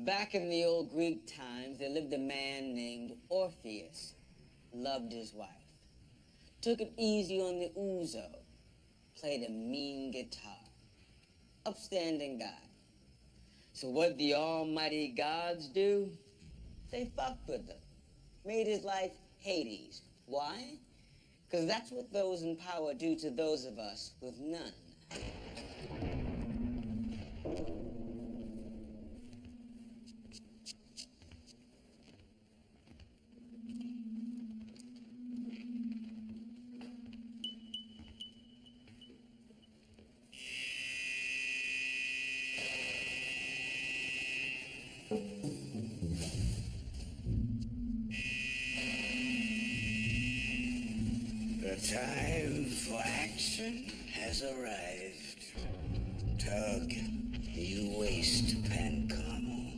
Back in the old Greek times, there lived a man named Orpheus. Loved his wife. Took it easy on the ouzo. Played a mean guitar. Upstanding guy. So what the almighty gods do? They fucked with him. Made his life Hades. Why? Because that's what those in power do to those of us with none. The time for action has arrived. Tug, you waste Pancamo.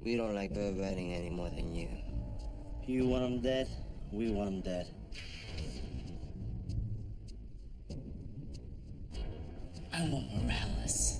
We don't like bird riding any more than you. You want him dead? We want him dead. I want Morales.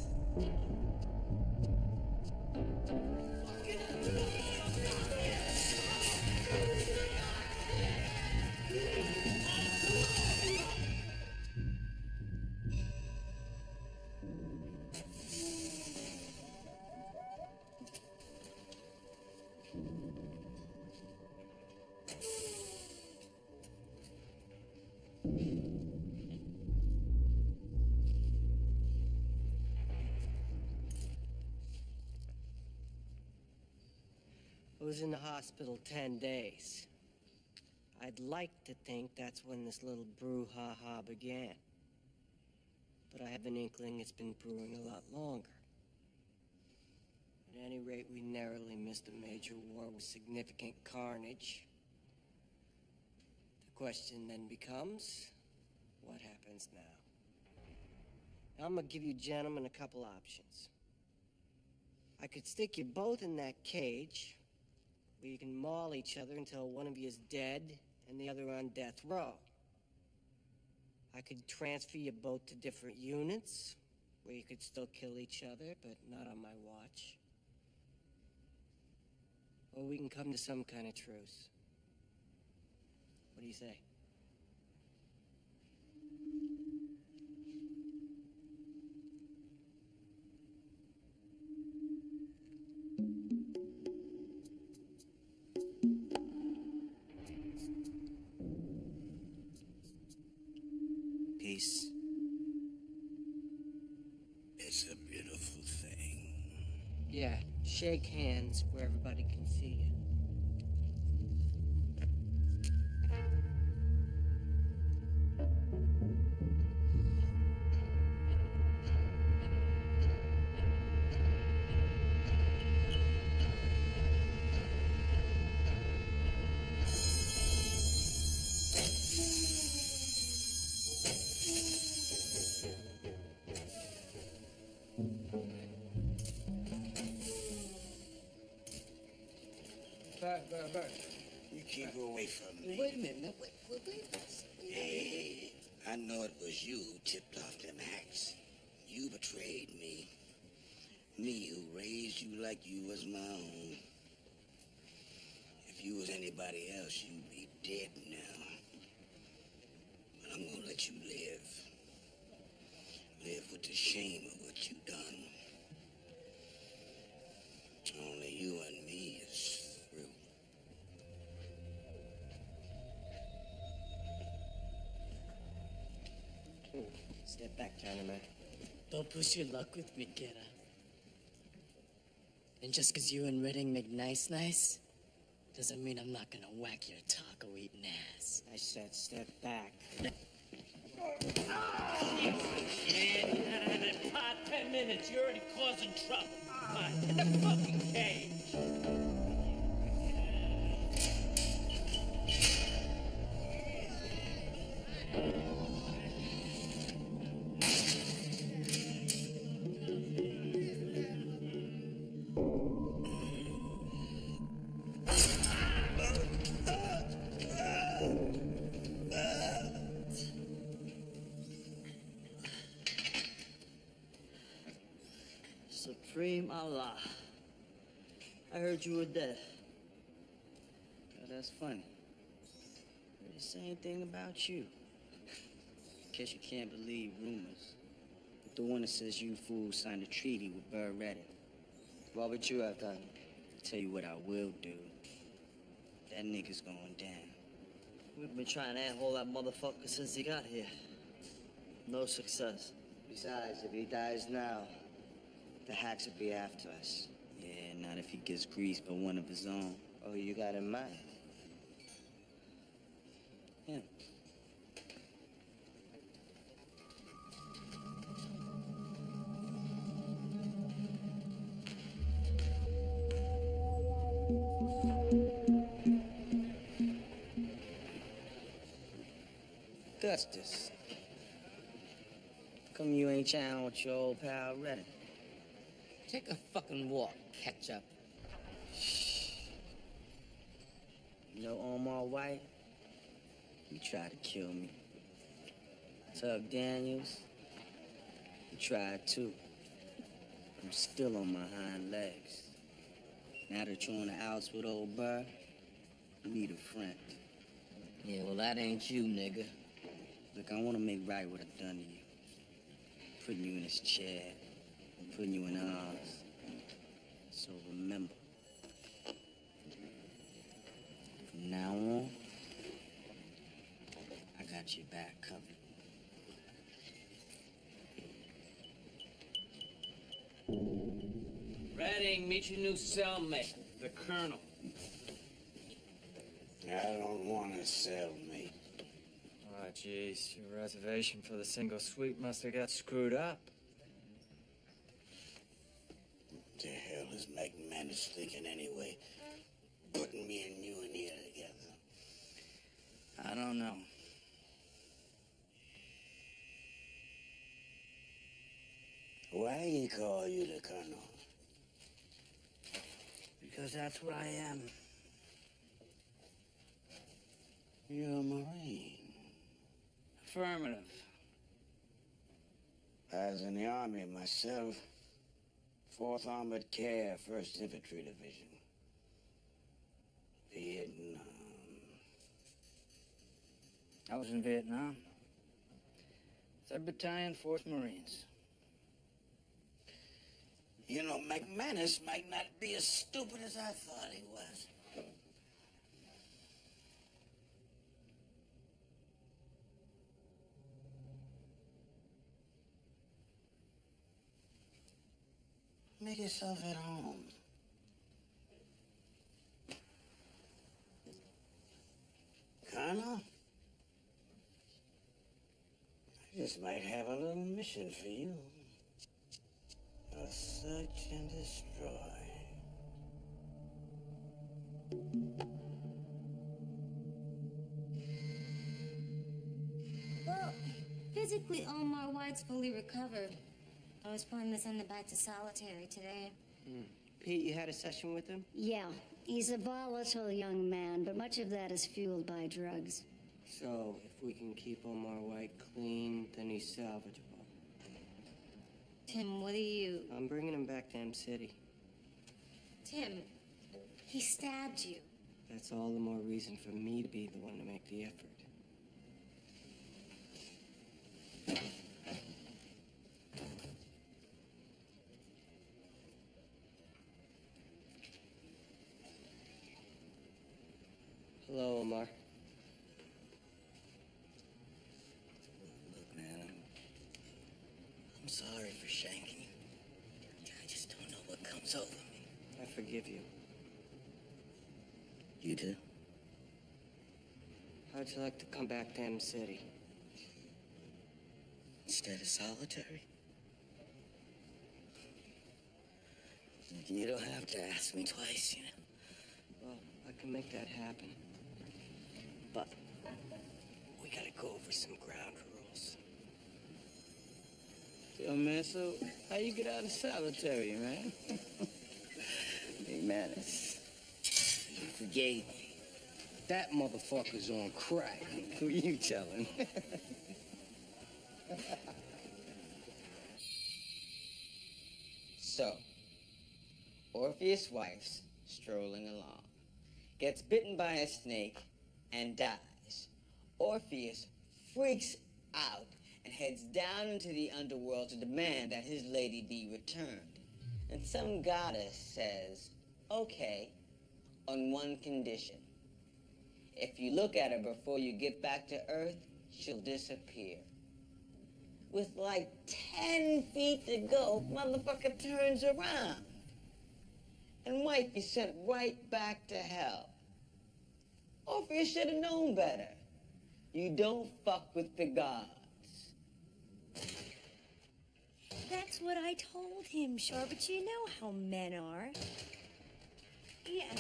I was in the hospital 10 days. I'd like to think that's when this little brouhaha began. But I have an inkling it's been brewing a lot longer. At any rate, we narrowly missed a major war with significant carnage. The question then becomes, what happens now? I'm gonna give you gentlemen a couple options. I could stick you both in that cage, where you can maul each other until one of you is dead and the other on death row. I could transfer you both to different units, where you could still kill each other, but not on my watch. Or we can come to some kind of truce. What do you say? Peace. It's a beautiful thing. Yeah, shake hands where everybody can see you. Bert. You keep away from me. Wait a minute, man. Wait. Hey, I know it was you who tipped off them hacks. You betrayed me. Me who raised you like you was my own. If you was anybody else, you'd be dead now. But I'm gonna let you live. Live with the shame of what you done. Only you and me is through. Step back, Chinaman. Don't push your luck with me, kidda. And just 'cause you and Redding make nice, doesn't mean I'm not gonna whack your taco-eating ass. I said step back. Man, you gotta have that pot 10 minutes. You're already causing trouble. Come on, in the fucking cage. Supreme Allah. I heard you were dead. Oh, that's funny. Heard the same thing about you. Guess you can't believe rumors. But the one that says you fools signed a treaty with Burr Redding. What would you have done? Tell you what I will do. That nigga's going down. We've been trying to handhold that motherfucker since he got here. No success. Besides, if he dies now, the hacks will be after us. Yeah, not if he gets greased by one of his own. Oh, you got in mind? Yeah. Augustus. How come you ain't chatting with your old pal Redding? Take a fucking walk, ketchup. You know Omar White? He tried to kill me. Tug Daniels? He tried too. I'm still on my hind legs. Now that you're on the outs with old Burr, you need a friend. Yeah, well, that ain't you, nigga. Look, I want to make right what I've done to you. Putting you in this chair, putting you in ours. So remember, from now on, I got your back covered. Redding, meet your new cellmate, the Colonel. I don't want to sell me. Oh, jeez. Your reservation for the single suite must have got screwed up. What the hell is McManus thinking anyway? Putting me and you in here together. I don't know. Why he call you the Colonel? Because that's what I am. You're a Marine. Affirmative. I was in the Army myself. 4th Armored Care, 1st Infantry Division. Vietnam. I was in Vietnam. 3rd Battalion, 4th Marines. You know, McManus might not be as stupid as I thought he was. Make yourself at home. Colonel? I just might have a little mission for you. A search and destroy. Well, physically, Omar White's fully recovered. was planning to send him back to solitary today. Pete, you had a session with him? Yeah, he's a volatile young man, but much of that is fueled by drugs. So, if we can keep Omar White clean, then he's salvageable. Tim, what do you... I'm bringing him back to M City. Tim, he stabbed you. That's all the more reason for me to be the one to make the effort. Hello, Omar. Look, man, I'm sorry for shanking. I just don't know what comes over me. I forgive you. You do? How'd you like to come back to M City? Instead of solitary? You don't have to ask me twice, you know. Well, I can make that happen. But we gotta go over some ground rules. Yo, man, so how you get out of solitary, man? Hey, man, you forgave me. That motherfucker's on crack. Who you telling? So, Orpheus' wife's strolling along, gets bitten by a snake, and dies. Orpheus freaks out and heads down into the underworld to demand that his lady be returned. And some goddess says, okay, on one condition. If you look at her before you get back to Earth, she'll disappear. With like 10 feet to go, motherfucker turns around and might be sent right back to hell. Orpheus should have known better. You don't fuck with the gods. That's what I told him, Shar, but you know how men are. Yeah,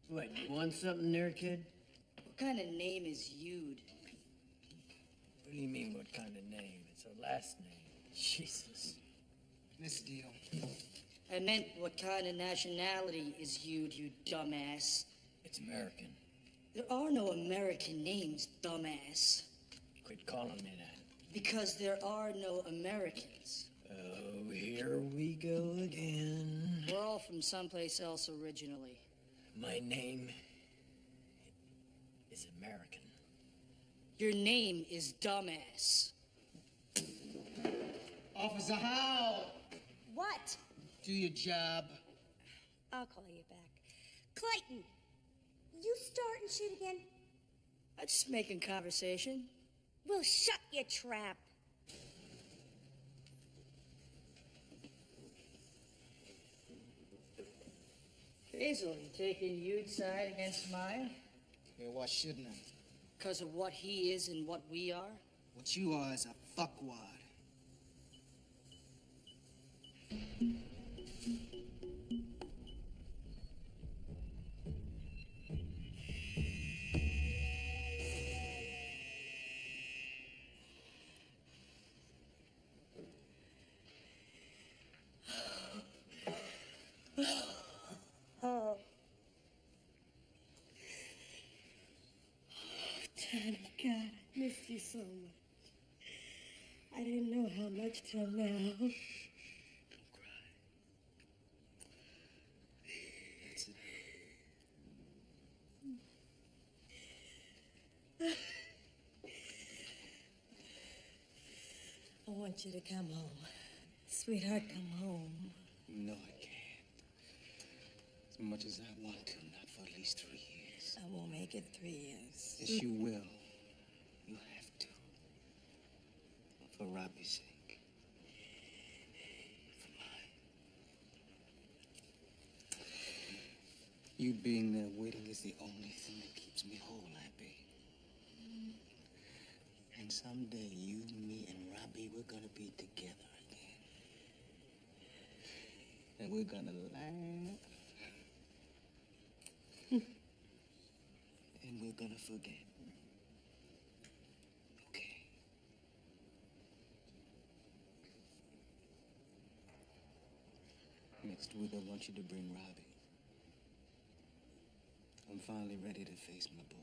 What, you want something there, kid? What kind of name is Yude? What do you mean, what kind of name? It's her last name. Jesus. This deal. I meant what kind of nationality is Yude, you dumbass? It's American. There are no American names, dumbass. Quit calling me that. Because there are no Americans. Oh, here we go again. We're all from someplace else originally. My name is American. Your name is dumbass. Officer Howe! What? Do your job. I'll call you back. Clayton, you starting shit again? I'm just making conversation. Well, shut your trap. Hazel, you taking Yude's side against mine? Yeah, why shouldn't I? Because of what he is and what we are? What you are is a fuckwad. Oh. Johnny, God, I missed you so much. I didn't know how much till now. Don't cry. That's it. I want you to come home. Sweetheart, come home. You know I can't. As much as I want to, not for at least 3 years. I won't make it 3 years. Yes, you will. You have to. For Robbie's sake. For mine. You being there waiting is the only thing that keeps me whole, Happy. And someday you, me, and Robbie, we're gonna be together again. And we're gonna laugh. And we're gonna forget. Next week, I want you to bring Robbie. I'm finally ready to face my boy.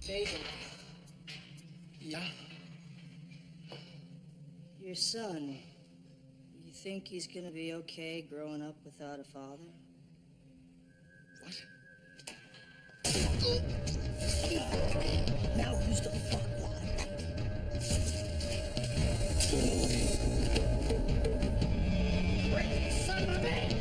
Basil, Yeah? your son, you think he's gonna be okay growing up without a father? What? Now who's the fuck line? Son of a bitch!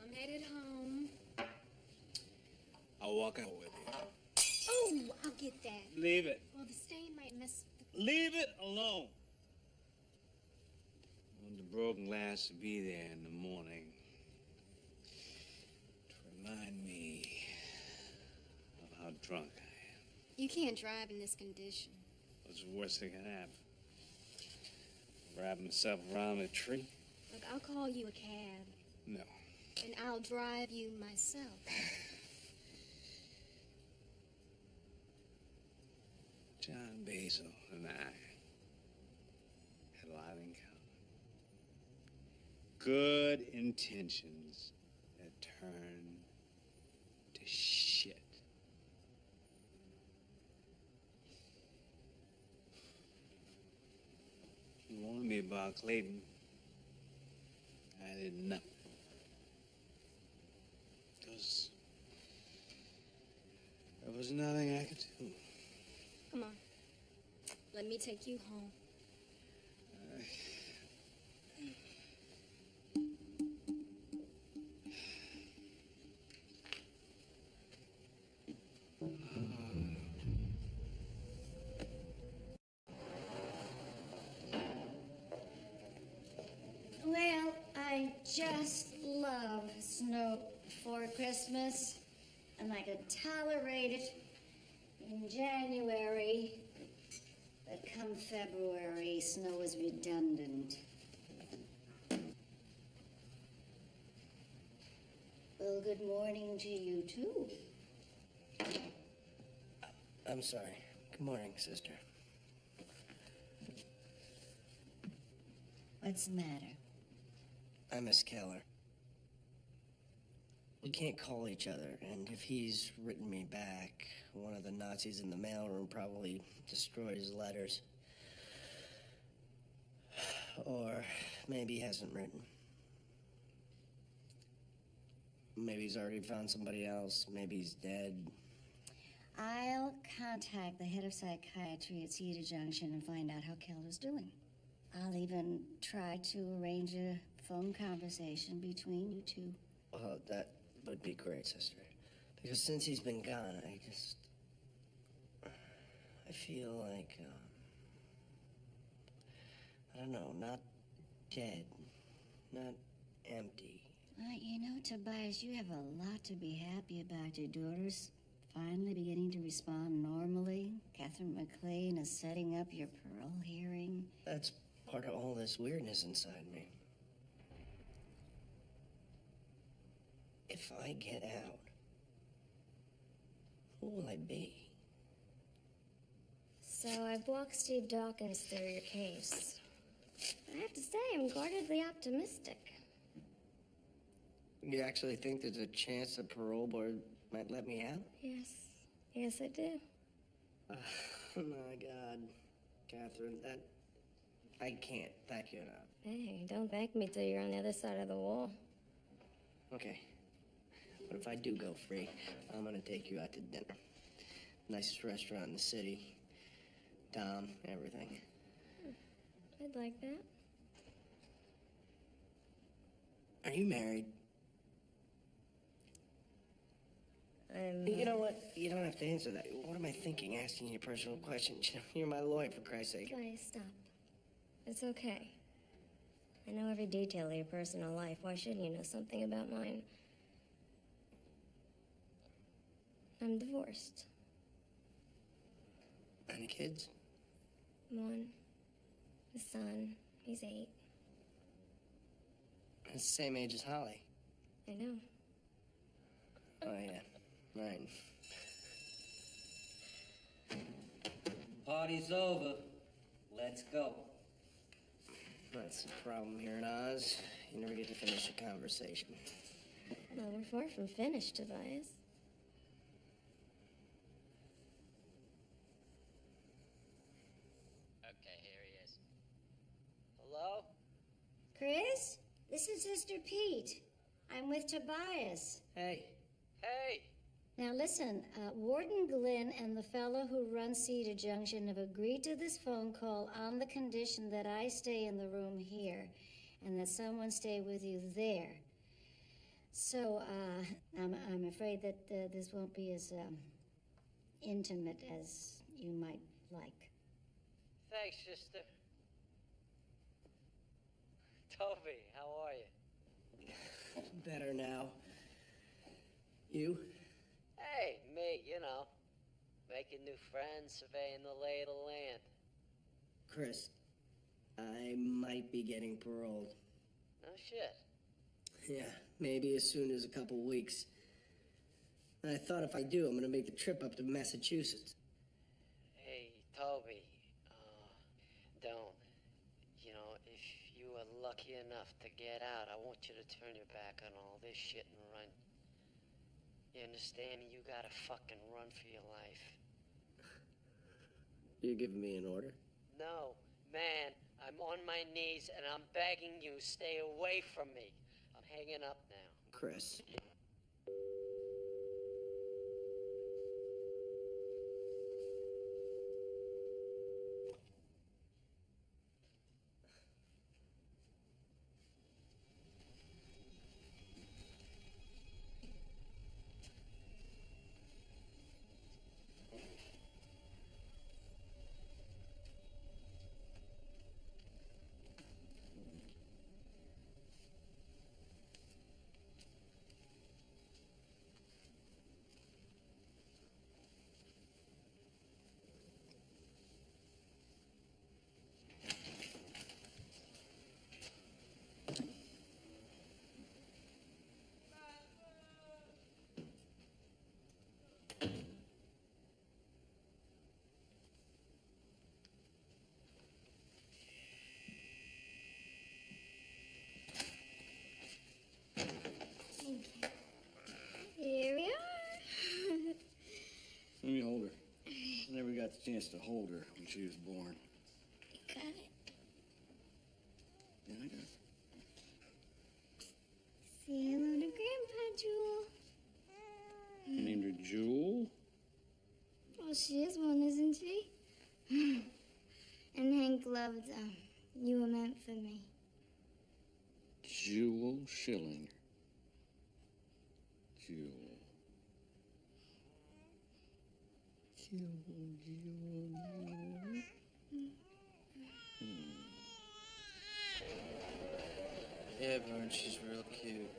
I'm headed home. I'll walk out with you. Oh, I'll get that. Leave it. Well, the stain might mess the... Leave it alone. I want the broken glass to be there in the morning to remind me of how drunk I am. You can't drive in this condition. What's the worst that can happen? Wrap myself around a tree? Look, I'll call you a cab. No. And I'll drive you myself. John Basil and I had a lot in common. Good intentions that turn to shit. You warned me about Clayton. I didn't know. There was nothing I could do. Come on. Let me take you home. Well, I just love snow before Christmas, and I could tolerate it in January, but come February, snow is redundant. Well, good morning to you, too. I'm sorry. Good morning, sister. What's the matter? I miss Keller. We can't call each other, and if he's written me back, one of the Nazis in the mailroom probably destroyed his letters. Or maybe he hasn't written. Maybe he's already found somebody else. Maybe he's dead. I'll contact the head of psychiatry at Cedar Junction and find out how Kelder's doing. I'll even try to arrange a phone conversation between you two. Oh, that would be great, sister. Because since he's been gone, I feel like, I don't know, not dead, not empty. You know, Tobias, you have a lot to be happy about. Your daughter's finally beginning to respond normally. Catherine McLean is setting up your parole hearing. That's part of all this weirdness inside me. If I get out, who will I be? So I've walked Steve Dawkins through your case. I have to say, I'm guardedly optimistic. You actually think there's a chance the parole board might let me out? Yes. Yes, I do. Oh, my God. Catherine, I can't thank you enough. Hey, don't thank me till you're on the other side of the wall. Okay. But if I do go free, I'm gonna take you out to dinner. Nicest restaurant in the city. Dom, everything. I'd like that. Are you married? You know what? You don't have to answer that. What am I thinking, asking you personal questions? You're my lawyer, for Christ's sake. Please, stop. It's okay. I know every detail of your personal life. Why shouldn't you know something about mine? I'm divorced. Any kids? One. A son. He's 8. He's the same age as Holly. I know. Oh, yeah. Right. Party's over. Let's go. That's the problem here in Oz. You never get to finish a conversation. Well, we're far from finished, Tobias. Okay, here he is. Hello? Chris, this is Sister Pete. I'm with Tobias. Hey. Hey! Now listen, Warden Glenn and the fellow who runs Cedar Junction have agreed to this phone call on the condition that I stay in the room here and that someone stay with you there. So, I'm afraid that this won't be as intimate as you might like. Thanks, sister. Toby, how are you? Better now. You? Hey, me, you know. Making new friends, surveying the lay of the land. Chris, I might be getting paroled. No shit. Yeah, maybe as soon as a couple weeks. And I thought if I do, I'm gonna make the trip up to Massachusetts. Hey, Toby, don't. You know, if you are lucky enough to get out, I want you to turn your back on all this shit and run. You understand? You gotta fucking run for your life. You're giving me an order? No, man, I'm on my knees and I'm begging you, stay away from me. I'm hanging up now. Chris. Here we are. Let me hold her. I never got the chance to hold her when she was born. You got it. Yeah, I got it. Say hello to Grandpa, Jewel. thought you were meant for me. Jewel Schilling. Jewel. Yeah, Vern, she's real cute.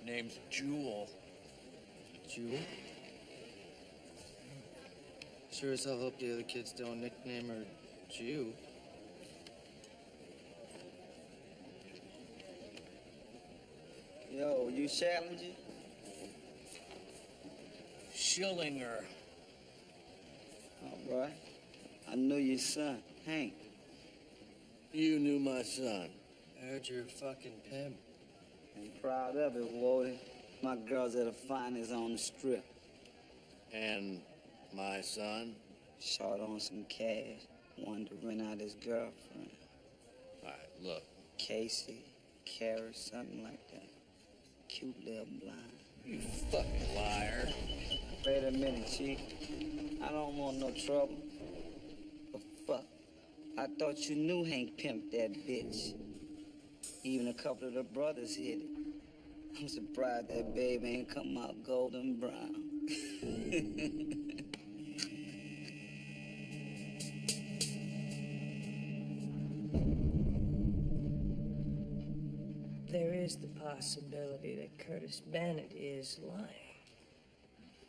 Name's Jewel. Jewel? Sure as hell hope the other kids don't nickname her Jew. Yo, you Challenger? Schillinger. All right. I knew your son, Hank. You knew my son. I heard you're a fucking pimp. I'm proud of it, Warden. My girls are the finest on the strip. And my son? Short on some cash. Wanted to rent out his girlfriend. All right, look. Casey, Kara, something like that. Cute little blonde. You fucking liar. Wait a minute, Chief. I don't want no trouble. But fuck, I thought you knew Hank pimped that bitch. Even a couple of the brothers hit it. I'm surprised that baby ain't come out golden brown. There is the possibility that Curtis Bennett is lying.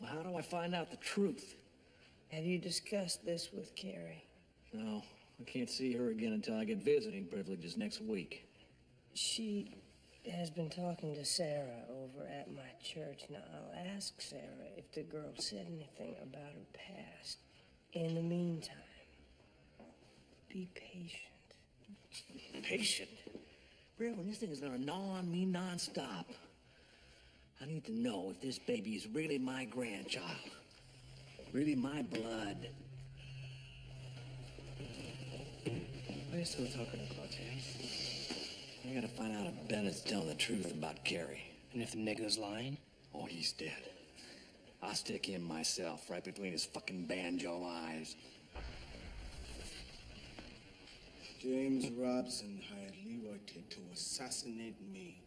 Well, how do I find out the truth? Have you discussed this with Carrie? No, I can't see her again until I get visiting privileges next week. She has been talking to Sarah over at my church. Now, I'll ask Sarah if the girl said anything about her past. In the meantime, be patient. Patient? Reverend, this thing is gonna gnaw on me nonstop. I need to know if this baby is really my grandchild. Really my blood. What are you still talking about, James? I gotta find out if Bennett's telling the truth about Carrie. And if the nigga's lying? Oh, he's dead. I'll stick him myself right between his fucking banjo eyes. James Robson hired Leroy to assassinate me.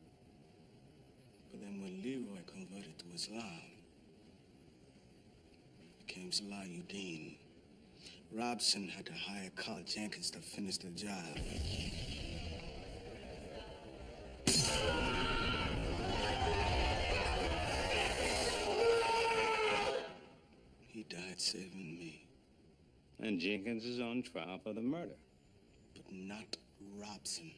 But then when Leroy converted to Islam, became Salahuddin, Robson had to hire Carl Jenkins to finish the job. He died saving me. And Jenkins is on trial for the murder. But not Robson.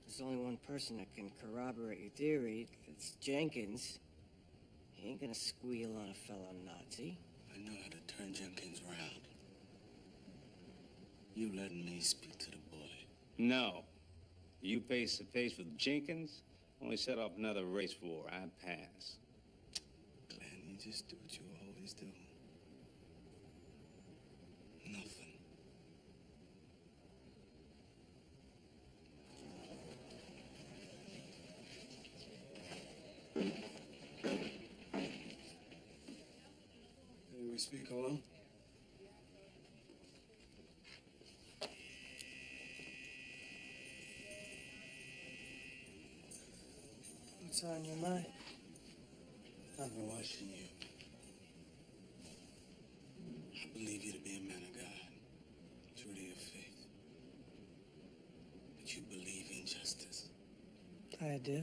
There's only one person that can corroborate your theory. It's Jenkins. He ain't gonna squeal on a fellow Nazi. I know how to turn Jenkins around. You let me speak to the boy. No. You face to face with Jenkins, only set off another race war. I pass. Glenn, you just do what you always do. Nothing. May we speak alone? What's on your mind? I've been watching you. I believe you to be a man of God, true to your faith. But you believe in justice. I do.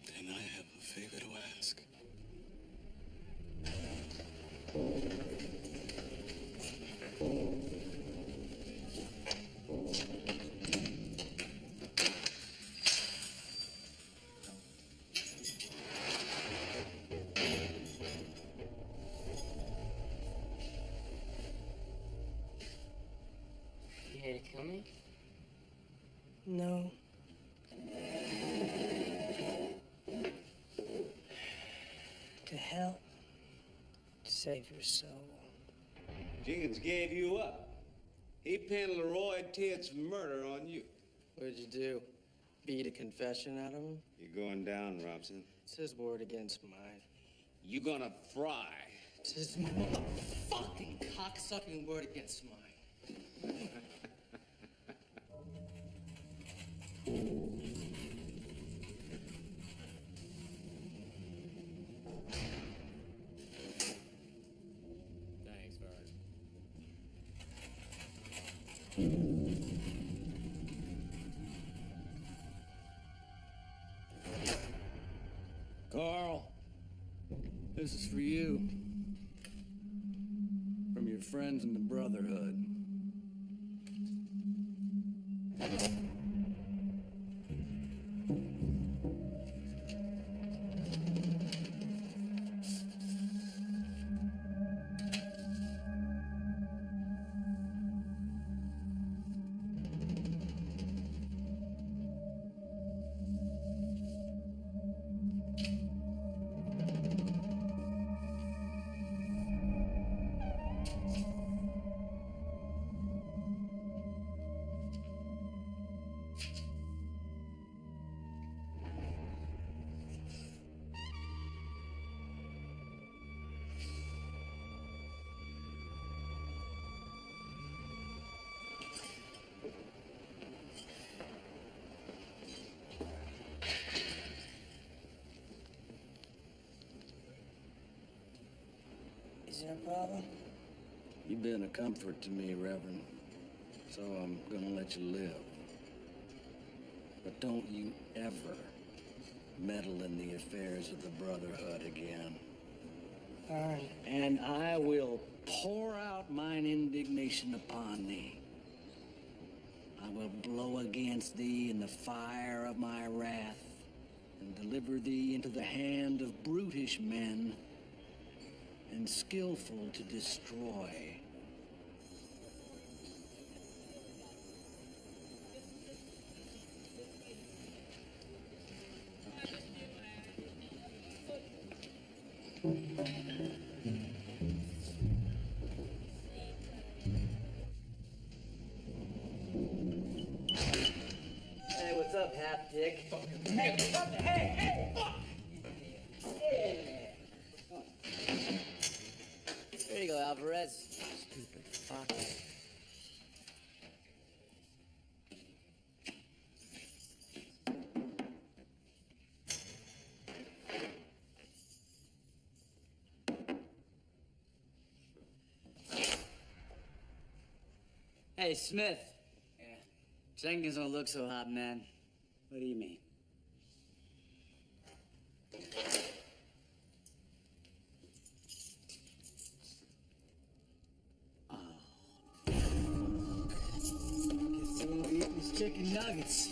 Then I have a favor to ask. You here to kill me? No. To help. To save your soul. Jenkins gave you up. He pinned Leroy Tidd's murder on you. What'd you do? Beat a confession out of him? You're going down, Robson. It's his word against mine. You're gonna fry It's his motherfucking cocksucking word against mine. Thanks, Vern. Carl, this is for you. From your friends in the Brotherhood. Is there a problem? You've been a comfort to me, Reverend. So I'm gonna let you live. But don't you ever meddle in the affairs of the Brotherhood again. Vern. And I will pour out mine indignation upon thee. I will blow against thee in the fire of my wrath, and deliver thee into the hand of brutish men, and skillful to destroy. Hey, what's up, half dick? Hey, what the hey, fuck! There you go, Alvarez. Stupid fuck. Hey, Smith. Yeah. Jenkins don't look so hot, man. What do you mean? Guess I'm gonna eat these chicken nuggets.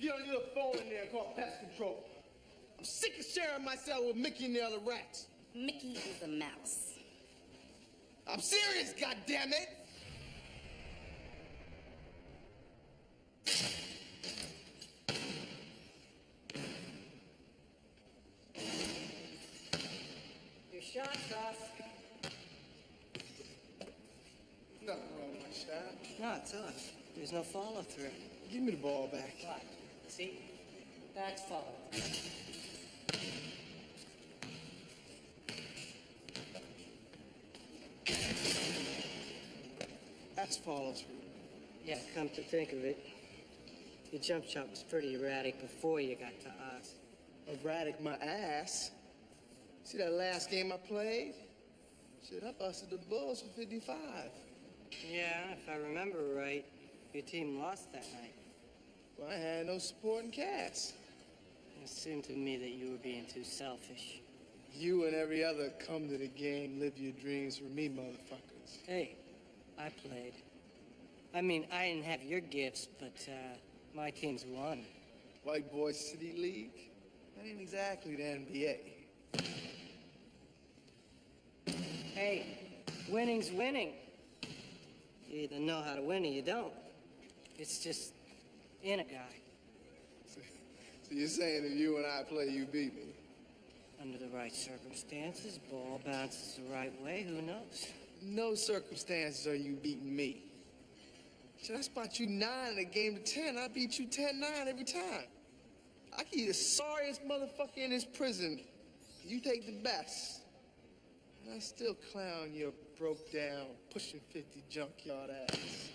You get a little phone in there called pest control. I'm sick of sharing my cell with Mickey and the other rats. Mickey is a mouse. I'm serious, goddammit! Your shot, Ross. Nothing wrong with my shot. No, it's on. There's no follow through. Give me the ball back. What? See? That's follow through. That's follow through. Yeah, come to think of it, your jump shot was pretty erratic before you got to us. Erratic my ass. See that last game I played? Shit, I busted the Bulls for 55. Yeah, if I remember right, your team lost that night. Well, I had no supporting cast. It seemed to me that you were being too selfish. You and every other come to the game, live your dreams for me, motherfuckers. Hey, I played. I mean, I didn't have your gifts, but my team's won. White Boy City League? That ain't exactly the NBA. Hey, winning's winning. You either know how to win or you don't. It's just in a guy. So you're saying if you and I play, you beat me? Under the right circumstances, ball bounces the right way, who knows? No circumstances are you beating me. Should I spot you 9 in a game of 10? I beat you 10-9 every time. I can be the sorriest motherfucker in this prison. You take the best. And I still clown your broke down, pushing 50 junkyard ass.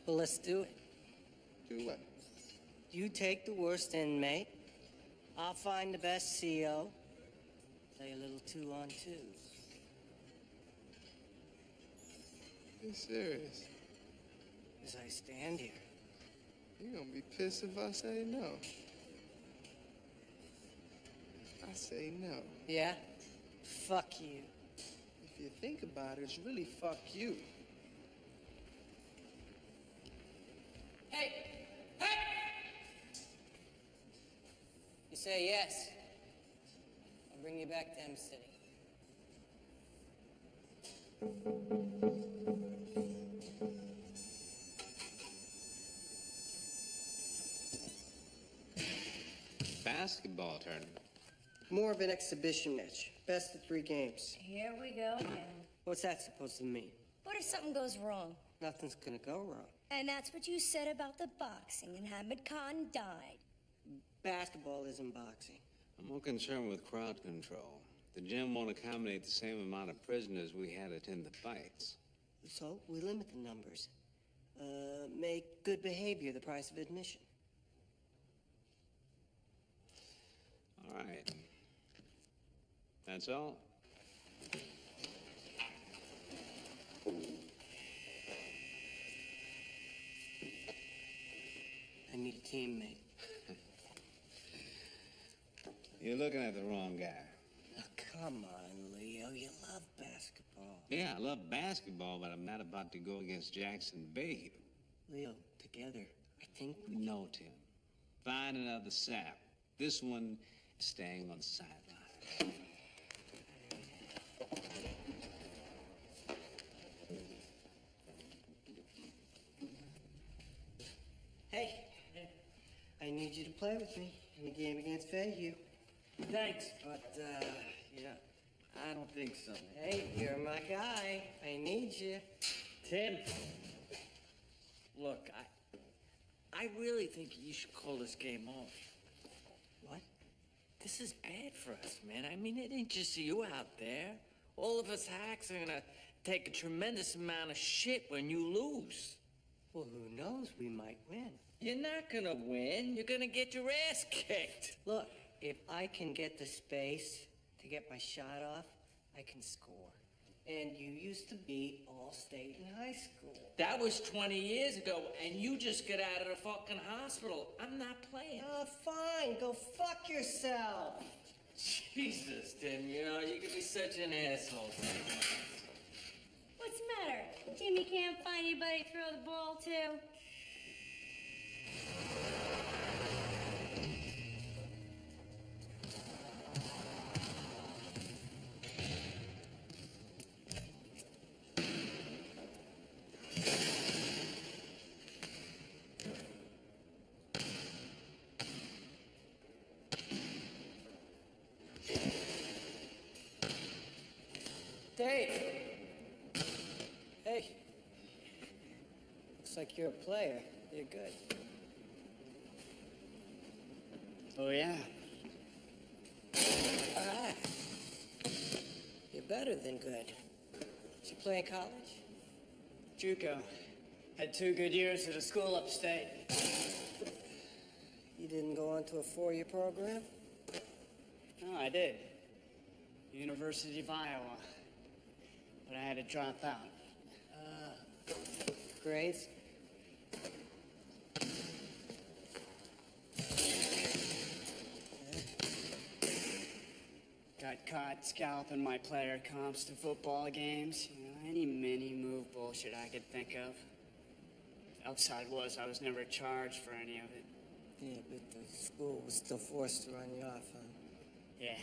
Well, let's do it. Do what? You take the worst inmate. I'll find the best CO. Play a little 2-on-2. You serious? As I stand here. You're gonna be pissed if I say no. I say no. Yeah? Fuck you. If you think about it, it's really fuck you. Hey! Hey! You say yes. I'll bring you back to M City. Basketball tournament. More of an exhibition match. Best of 3 games. Here we go again. What's that supposed to mean? What if something goes wrong? Nothing's gonna go wrong. And that's what you said about the boxing, and Hamid Khan died. Basketball isn't boxing. I'm more concerned with crowd control. The gym won't accommodate the same amount of prisoners we had attend the fights. So we limit the numbers. Make good behavior the price of admission. All right. That's all. I need a teammate. You're looking at the wrong guy. Oh, come on, Leo. You love basketball. Yeah, I love basketball, but I'm not about to go against Jackson Babe. Leo, together, I think we... No, Tim. Find another sap. This one is staying on the sideline. Hey, I need you to play with me in the game against Fayhue. Thanks, but, yeah, I don't think so. Hey, you're my guy. I need you. Tim, look, I really think you should call this game off. What? This is bad for us, man. I mean, it ain't just you out there. All of us hacks are gonna take a tremendous amount of shit when you lose. Well, who knows? We might win. You're not gonna win. You're gonna get your ass kicked. Look, if I can get the space to get my shot off, I can score. And you used to be all-state in high school. That was 20 years ago, and you just got out of the fucking hospital. I'm not playing. Oh, fine. Go fuck yourself. Jesus, Tim, you know, you could be such an asshole. What's the matter? Timmy can't find anybody to throw the ball to? Dave! Hey. Looks like you're a player. You're good. Oh, yeah? Ah. You're better than good. Did you play in college? JUCO. Had 2 good years at a school upstate. You didn't go on to a 4-year program? No, I did. University of Iowa. But I had to drop out. Grades? Got caught scalping my player comps to football games. You know, any mini-move bullshit I could think of. The upside was I was never charged for any of it. Yeah, but the school was still forced to run you off, huh? Yeah.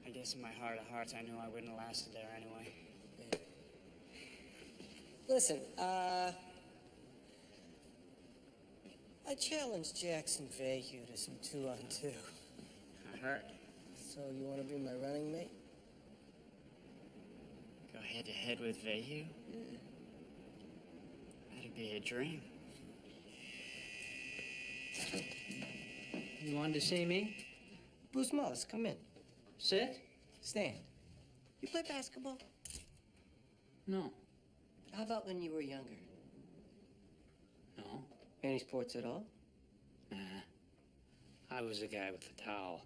I guess in my heart of hearts, I knew I wouldn't have lasted there anyway. Yeah. Listen, I challenged Jackson Vahue to some 2-on-2. I heard. So you want to be my running mate? Go head to head with Vahue? Yeah. That'd be a dream. You wanted to see me? Bruce Mullis, come in. Sit? Stand. You play basketball? No. How about when you were younger? No. Any sports at all? Nah. I was the guy with the towel.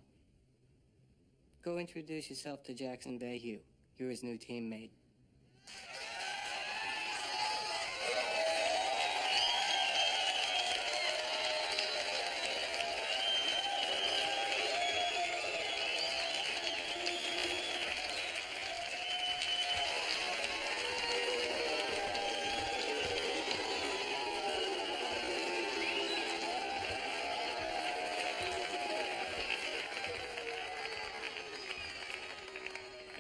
Go introduce yourself to Jackson Vahue. You're his new teammate.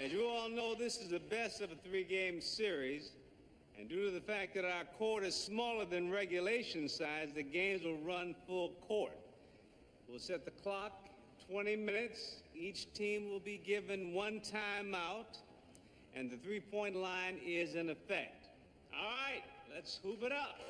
As you all know, this is the best of a 3-game series, and due to the fact that our court is smaller than regulation size, the games will run full court. We'll set the clock 20 minutes. Each team will be given 1 timeout, and the 3-point line is in effect. All right, let's hoop it up.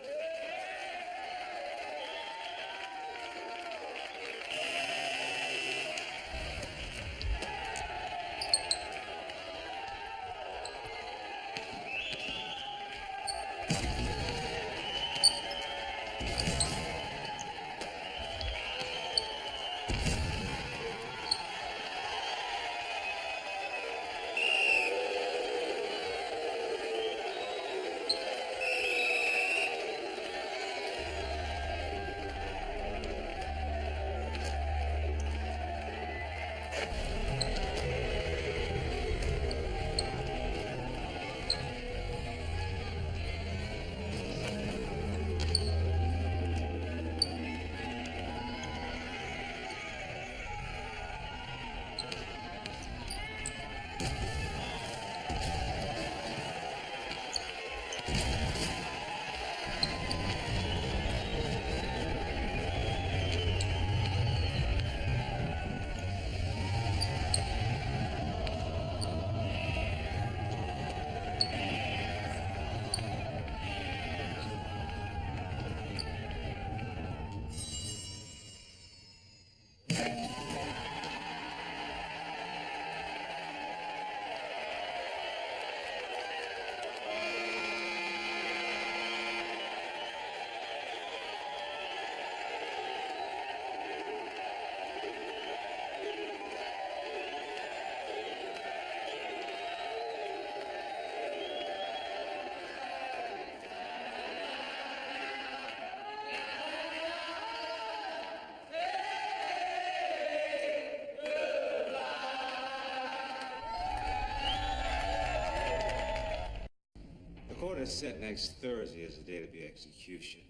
The court has set next Thursday as the date of your execution.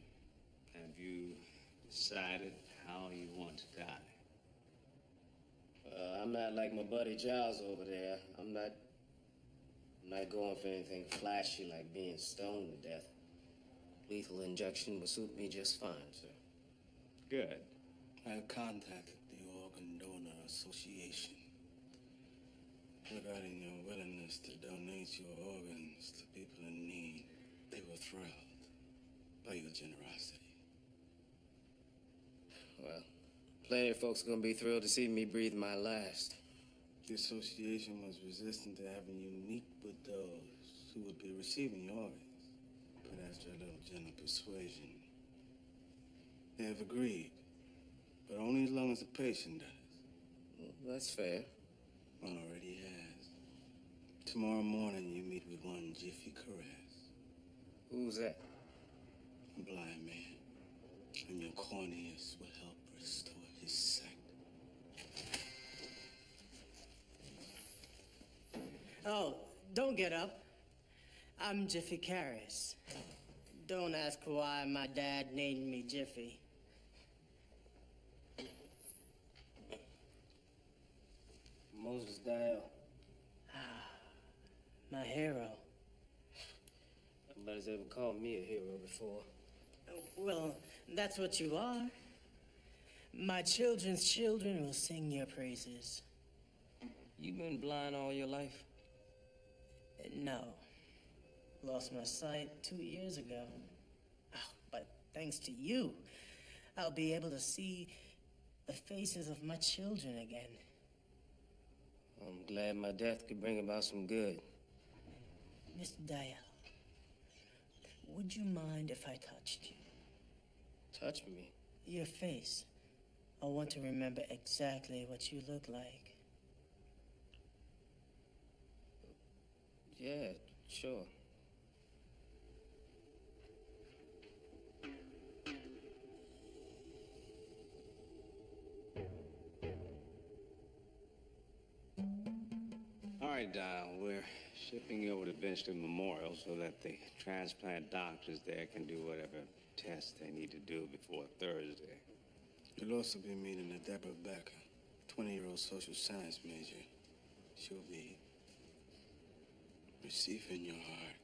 Have you decided how you want to die? I'm not like my buddy Giles over there. I'm not going for anything flashy like being stoned to death. Lethal injection would suit me just fine, sir. Good. I have contacted the Organ Donor Association regarding your willingness to donate your organs to people in need. They were thrilled by your generosity. Well, plenty of folks are gonna be thrilled to see me breathe my last. The association was resistant to having you meet with those who would be receiving your organs. But after a little gentle persuasion, they have agreed. But only as long as the patient does. Well, that's fair. One already has. Tomorrow morning, you meet with one Jiffy Caress. Who's that? A blind man. And your corneas will help restore his sight. Oh, don't get up. I'm Jiffy Karras. Don't ask why my dad named me Jiffy. Moses Dial. My hero. Nobody's ever called me a hero before. Well, that's what you are. My children's children will sing your praises. You been blind all your life? No. Lost my sight 2 years ago. Oh, but thanks to you, I'll be able to see the faces of my children again. I'm glad my death could bring about some good. Mr. Dial, would you mind if I touched you? Touch me? Your face. I want to remember exactly what you look like. Yeah, sure. All right, Dial, we're shipping you over to Benchley Memorial so that the transplant doctors there can do whatever tests they need to do before Thursday. You'll also be meeting a Deborah Becker, 20-year-old social science major. She'll be receiving your heart.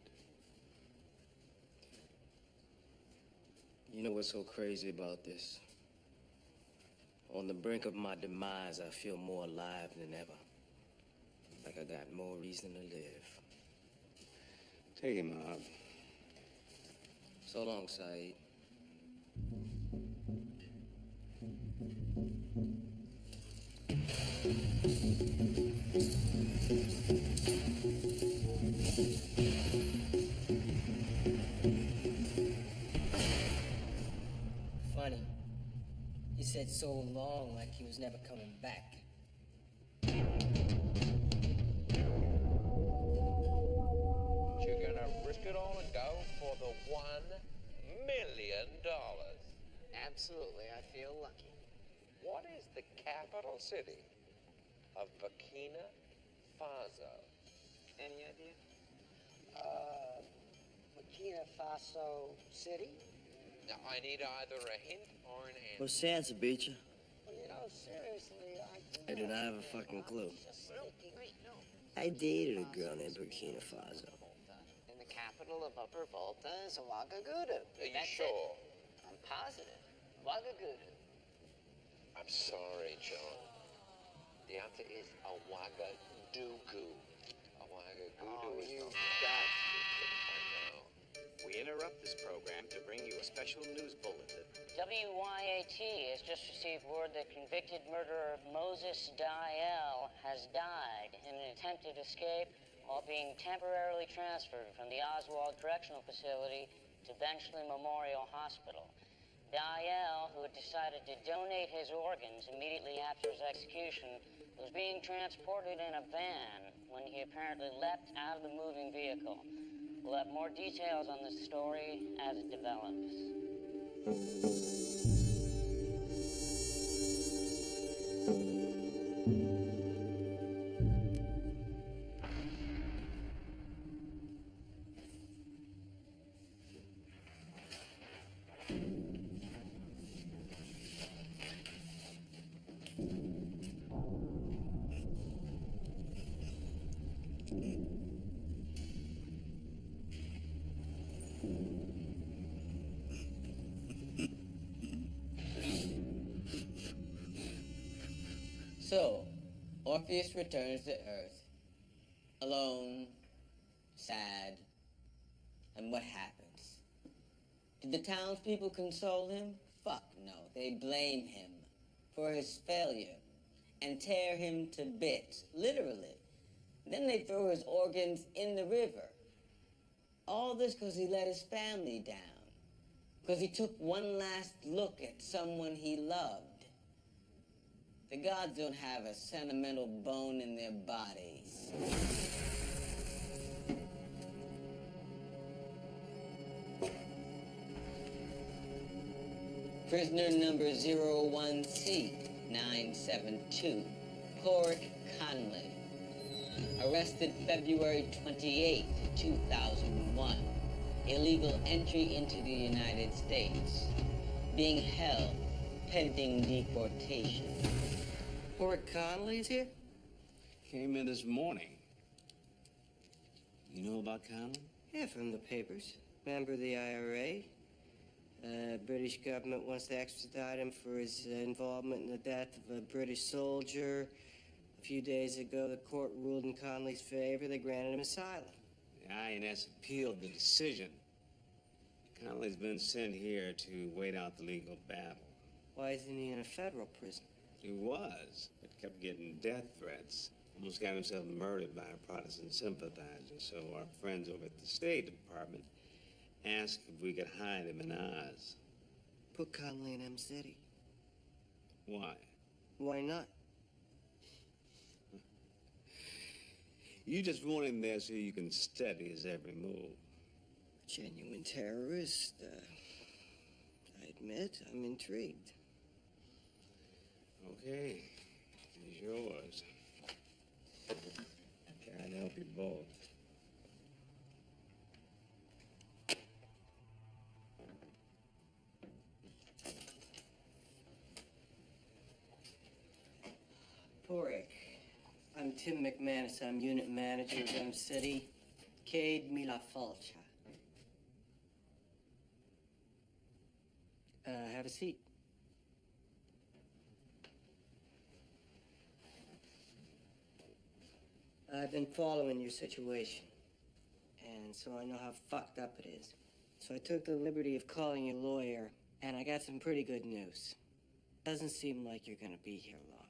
You know what's so crazy about this? On the brink of my demise, I feel more alive than ever. Like I got more reason to live. Take him out. So long, Saeed. Funny. He said so long like he was never coming back. You're gonna risk it all and go for the $1 million. Absolutely, I feel lucky. What is the capital city of Burkina Faso? Any idea? Burkina Faso City? Now, I need either a hint or an answer. Well, Sansa beat you. Well, you know, seriously, I did not have a fucking clue. No. I dated a girl named Burkina Faso. And the capital of Upper Volta is Ouagadougou. Are you sure? I'm positive. Ouagadougou. I'm sorry, John. The answer is Ouagadougou. Ouagadougou is you not. got I know. We interrupt this program to bring you a special news bulletin. WYAT has just received word that convicted murderer Moses Dial has died in an attempted escape while being temporarily transferred from the Oswald Correctional Facility to Benchley Memorial Hospital. Dial, who had decided to donate his organs immediately after his execution, was being transported in a van when he apparently leapt out of the moving vehicle. We'll have more details on this story as it develops. So, Orpheus returns to Earth, alone, sad, and what happens? Did the townspeople console him? Fuck no. They blame him for his failure and tear him to bits, literally. Then they throw his organs in the river. All this because he let his family down, because he took one last look at someone he loved. The gods don't have a sentimental bone in their bodies. Prisoner number 01C972, Corrick Conley. Arrested February 28, 2001. Illegal entry into the United States. Being held pending deportation. Corrick Conley's here? came in this morning. You know about Kylma? Yeah, from the papers. Member of the IRA. British government wants to extradite him for his involvement in the death of a British soldier. A few days ago, the court ruled in Conley's favor. They granted him asylum. The INS appealed the decision. Conley's been sent here to wait out the legal battle. Why isn't he in a federal prison? He was, but kept getting death threats. Almost got himself murdered by a Protestant sympathizer. So our friends over at the State Department asked if we could hide him in Oz. Put Conley in M City. Why? Why not? You just want him there so you can study his every move. Genuine terrorist. I admit, I'm intrigued. Okay, he's yours. Can't help you both. Porrick. I'm Tim McManus. I'm unit manager of M City. Cade mi la falcha. Have a seat. I've been following your situation, and so I know how fucked up it is. So I took the liberty of calling your lawyer, and I got some pretty good news. Doesn't seem like you're gonna be here long.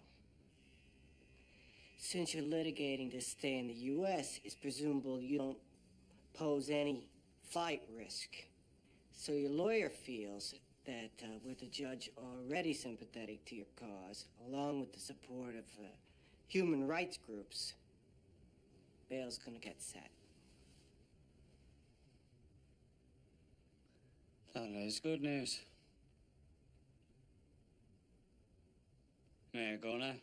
Since you're litigating to stay in the U.S., it's presumable you don't pose any flight risk. So your lawyer feels that with the judge already sympathetic to your cause, along with the support of human rights groups, bail's gonna get set. That is good news. May I go now?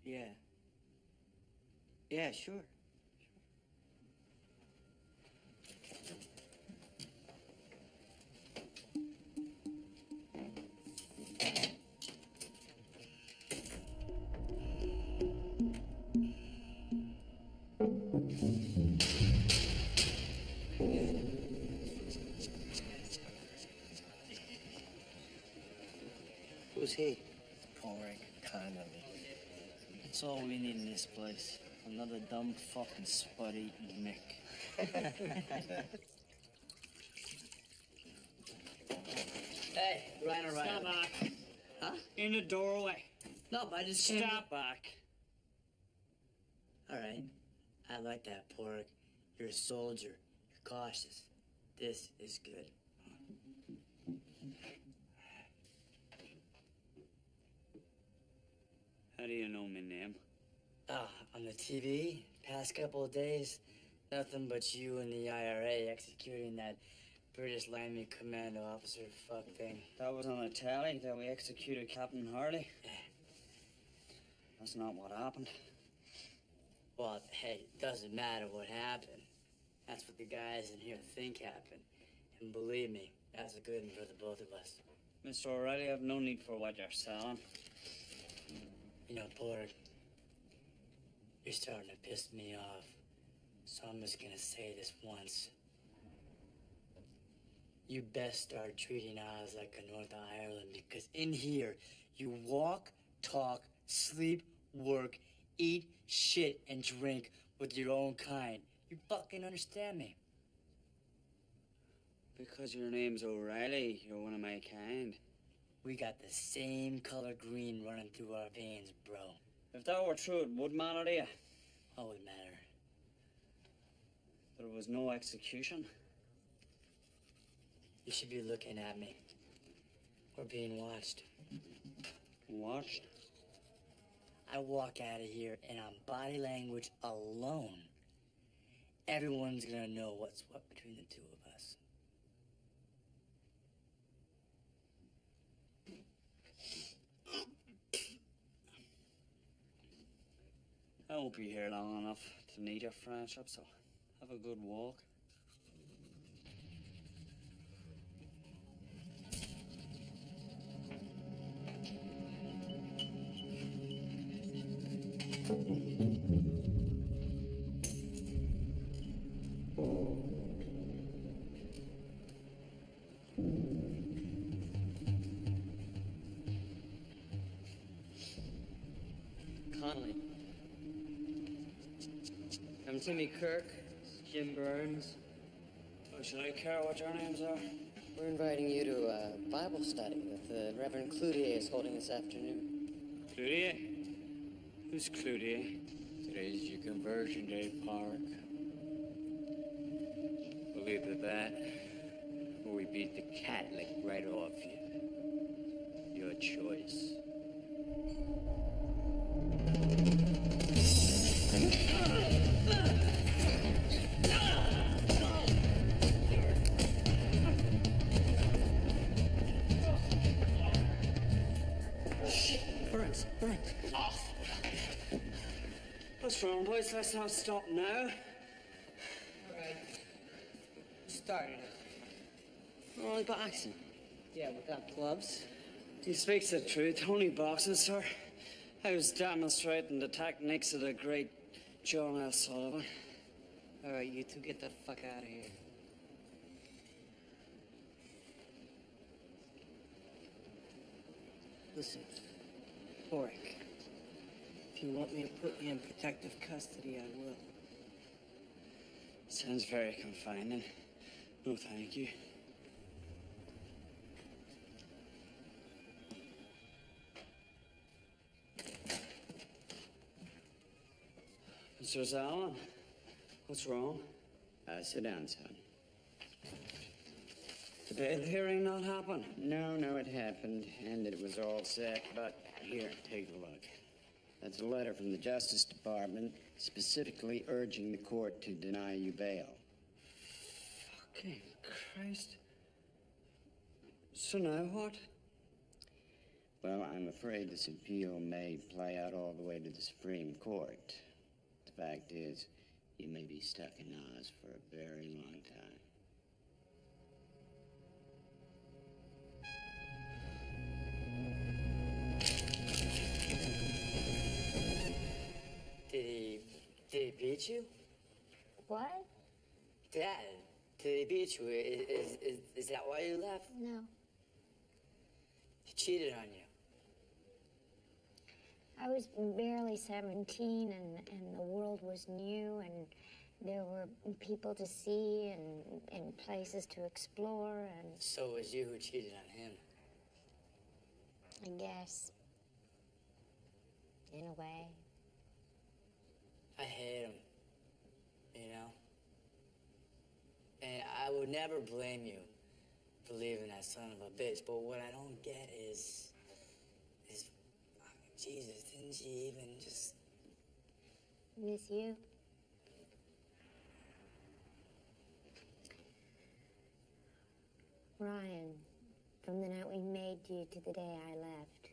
Yeah. Yeah, sure. Who's he? Porrick, Connolly. That's all we need in this place. Another dumb fucking spud-eating Mick. Hey, Right. Stop back. Huh? In the doorway. No, but I just Stop back. All right. I like that, Porrick. You're a soldier. You're cautious. This is good. How do you know my name? On the TV, past couple of days, nothing but you and the IRA executing that British Land Commando officer fuck thing. That was on the tally that we executed Captain Harley? Yeah. That's not what happened. Well, hey, it doesn't matter what happened. That's what the guys in here think happened. And believe me, that's a good one for the both of us. Mr. O'Reilly, I have no need for what you're selling. You know, Porter, you're starting to piss me off. So I'm just gonna say this once. You best start treating Oz like a North Ireland, because in here, you walk, talk, sleep, work, eat, shit, and drink with your own kind. You fucking understand me? Because your name's O'Reilly, you're one of my kind. We got the same color green running through our veins, bro. If that were true, it would matter to you. What would matter? There was no execution. You should be looking at me. We're being watched. Watched? I walk out of here, and on body language alone, everyone's gonna know what's what between the two of us. I won't be here long enough to need your friendship, so have a good walk. Conley. I'm Timmy Kirk. This is Jim Burns. Oh, should I care what your names are? We're inviting you to a Bible study that the Reverend Cloutier is holding this afternoon. Cloutier? Who's Cloutier? Today's your conversion day, Park. We'll either that, or we beat the Catholic right off you. Your choice. Burns. Off. What's wrong, boys? Let's not stop now. All right. Started it. Only boxing. Yeah, without gloves. He speaks the truth. Only boxing, sir. I was demonstrating the techniques of the great John L. Sullivan. All right, you two get the fuck out of here. Listen, Porrick, if you want me to put you in protective custody, I will. Sounds very confining. No, thank you. Mr. Allen, what's wrong? Sit down, son. The bail hearing not happen? No, it happened, and it was all set, but here, take a look. That's a letter from the Justice Department specifically urging the court to deny you bail. Fucking Christ. So now what? Well, I'm afraid this appeal may play out all the way to the Supreme Court. The fact is, you may be stuck in Oz for a very long time. Did he beat you? What? Dad, did he beat you? Is that why you left? No. He cheated on you. I was barely 17 and the world was new and there were people to see and places to explore and... So it was you who cheated on him? I guess. In a way. I hate him, you know? And I would never blame you for leaving that son of a bitch, but what I don't get is Jesus, didn't she even just... Miss you? Ryan, from the night we made you to the day I left,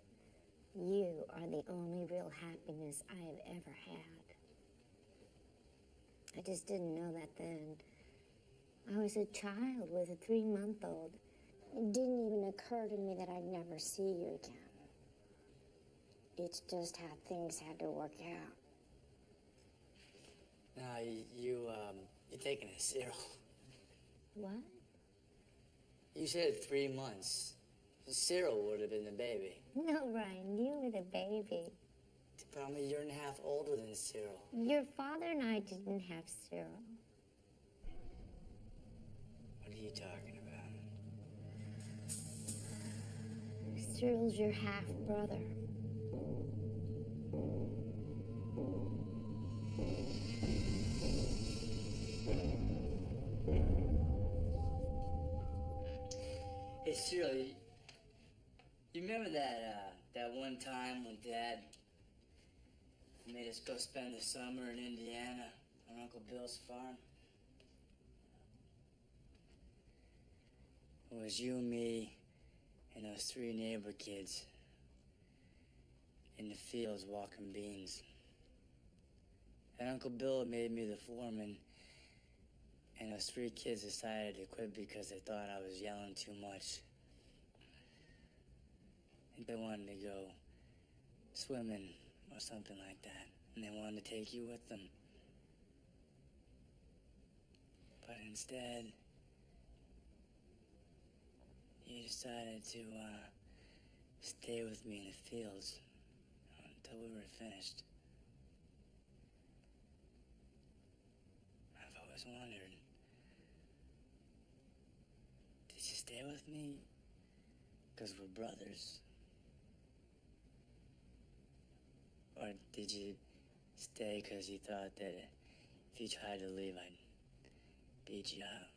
you are the only real happiness I have ever had. I just didn't know that then. I was a child with a 3-month-old. It didn't even occur to me that I'd never see you again. It's just how things had to work out. No, you're taking a Cyril. What? You said 3 months. Cyril would have been the baby. No, Ryan, you were the baby. But I'm a year and a half older than Cyril. Your father and I didn't have Cyril. What are you talking about? Cyril's your half-brother. Hey, Cyril, you remember that one time when Dad made us go spend the summer in Indiana on Uncle Bill's farm? It was you, me, and those 3 neighbor kids in the fields walking beans. And Uncle Bill had made me the foreman, and those 3 kids decided to quit because they thought I was yelling too much. I think they wanted to go swimming or something like that. and they wanted to take you with them. But instead, you decided to, stay with me in the fields until we were finished. I've always wondered, did you stay with me because we're brothers? Or did you stay because you thought that if you tried to leave, I'd beat you out?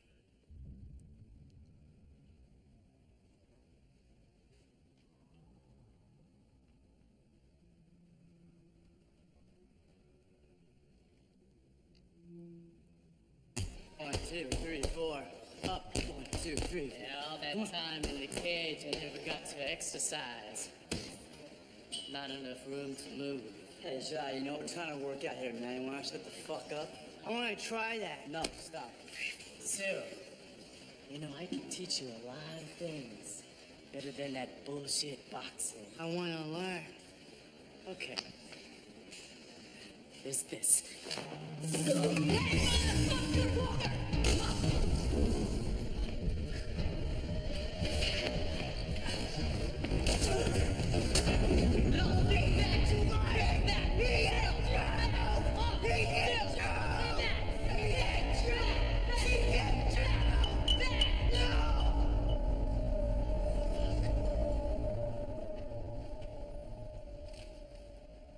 One, two, three, four. Up. 1, 2, 3. Yeah, all that time in the cage, I never got to exercise. Not enough room to move. Hey, Jai, you know what we're trying to work out here, man. You want to shut the fuck up? I want to try that. No, stop. Cyril, you know, I can teach you a lot of things. Better than that bullshit boxing. I want to learn. Okay. There's this.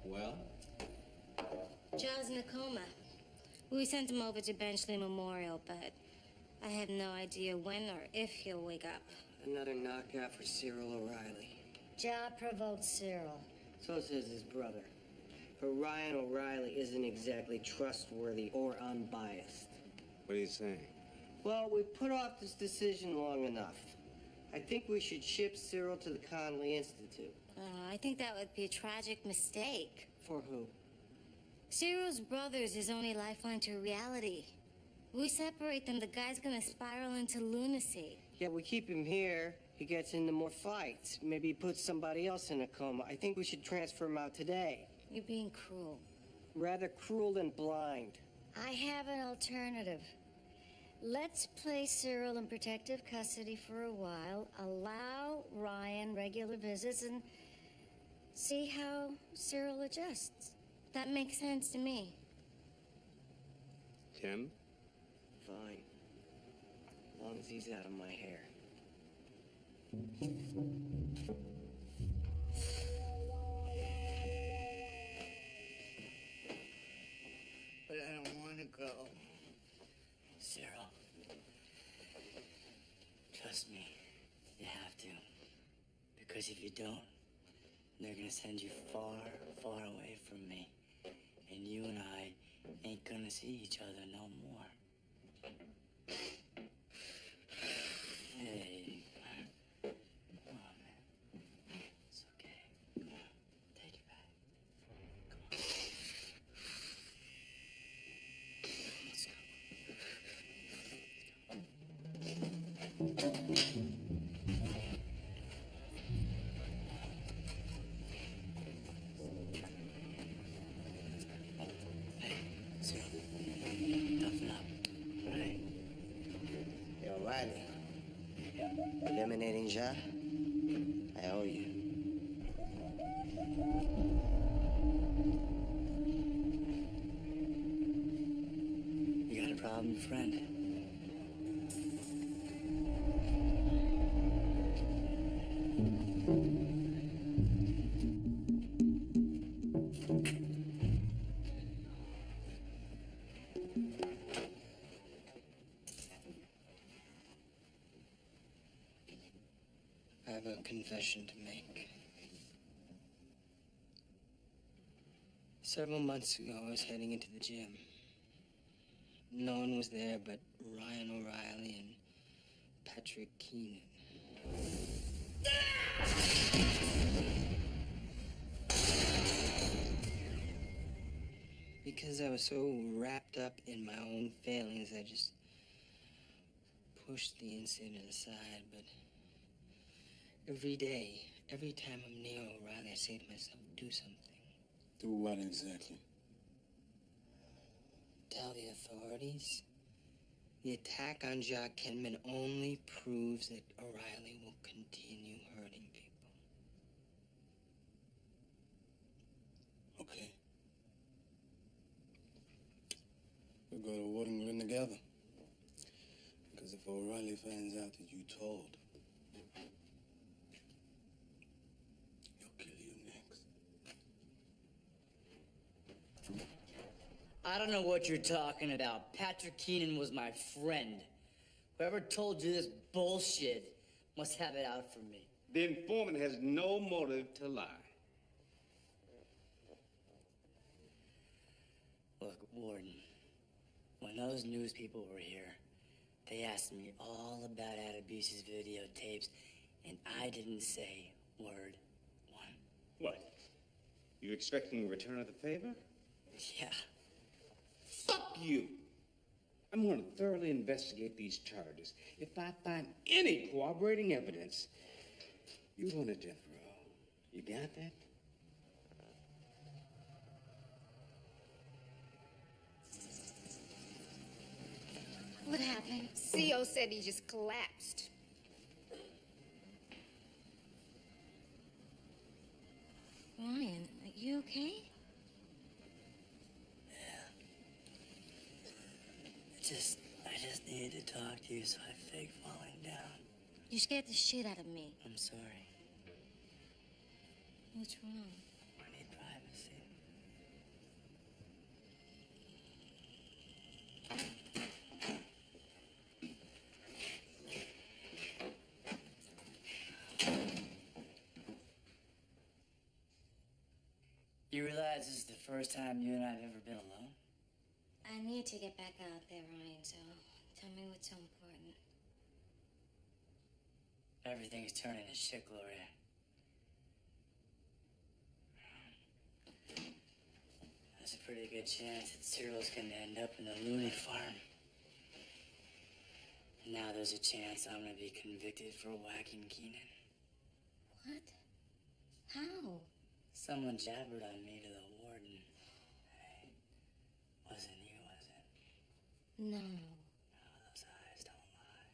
Well? Joe's in a coma. We sent him over to Benchley Memorial, but I have no idea when or if he'll wake up. Another knockout for Cyril O'Reilly. Joe provoked Cyril. So says his brother. But Ryan O'Reilly isn't exactly trustworthy or unbiased. What are you saying? Well, we've put off this decision long enough. I think we should ship Cyril to the Connolly Institute. I think that would be a tragic mistake. For who? Cyril's brother's his only lifeline to reality. We separate them, the guy's gonna spiral into lunacy. Yeah, we keep him here. He gets into more fights. Maybe he puts somebody else in a coma. I think we should transfer him out today. You're being cruel. Rather cruel than blind. I have an alternative. Let's place Cyril in protective custody for a while, allow Ryan regular visits, and see how Cyril adjusts. That makes sense to me. Tim? Fine. As long as he's out of my hair. But I don't want to go. Cyril, trust me, you have to. Because if you don't, they're gonna send you far, far away from me. And you and I ain't gonna see each other no more. Hey. Come on, man. It's okay. Come on. Take it back. Come on. Let's go. O'Reilly. Eliminating Ja? I owe you. You got a problem, friend? I have a confession to make. Several months ago, I was heading into the gym. No one was there but Ryan O'Reilly and Patrick Keenan. Because I was so wrapped up in my own failings, I just pushed the incident aside, but every day, every time I'm near O'Reilly, I say to myself, do something. Do what exactly? tell the authorities. The attack on Jock Kinman only proves that O'Reilly will continue hurting people. Okay. We'll go to Warden Glen together. Because if O'Reilly finds out that you told, he'll kill you next. I don't know what you're talking about. Patrick Keenan was my friend. Whoever told you this bullshit must have it out for me. The informant has no motive to lie. Look, Warden, when those news people were here, they asked me all about Adebisi's videotapes, and I didn't say word one. What? You expecting a return of the favor? Yeah. Fuck you! I'm going to thoroughly investigate these charges. If I find any corroborating evidence, you're going to death row. You got that? What happened? CO said he just collapsed. Ryan, are you okay? I just needed to talk to you, so I faked falling down. You scared the shit out of me. I'm sorry. What's wrong? I need privacy. You realize this is the first time you and I have ever been alone? I need to get back out there, Ryan, so tell me what's so important. Everything's turning to shit, Gloria. There's a pretty good chance that Cyril's gonna end up in a loony farm. Now there's a chance I'm gonna be convicted for whacking Keenan. What? How? Someone jabbered on me to the warden. Hey, wasn't you, was it? No. Oh, those eyes don't lie.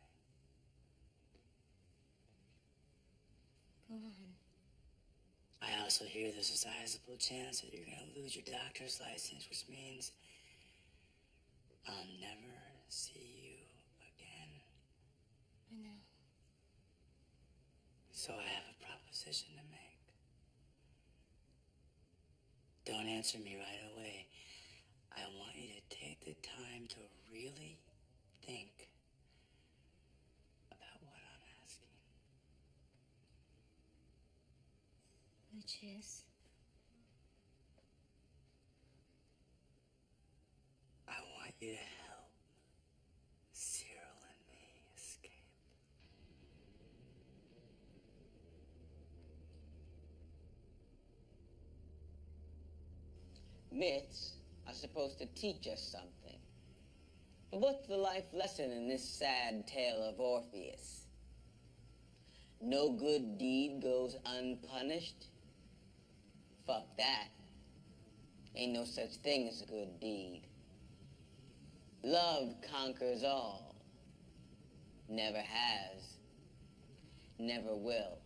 Go on. I also hear there's a sizable chance that you're gonna lose your doctor's license, which means I'll never see you again. I know. So I have a proposition to make. Don't answer me right away. I want you to take the time to really think about what I'm asking. Which is? I want you to help Cyril and me escape. Myths are supposed to teach us something. But what's the life lesson in this sad tale of Orpheus? No good deed goes unpunished? Fuck that. Ain't no such thing as a good deed. Love conquers all. Never has. Never will.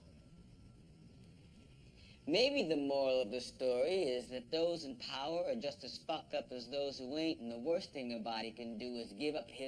Maybe the moral of the story is that those in power are just as fucked up as those who ain't, and the worst thing a body can do is give up his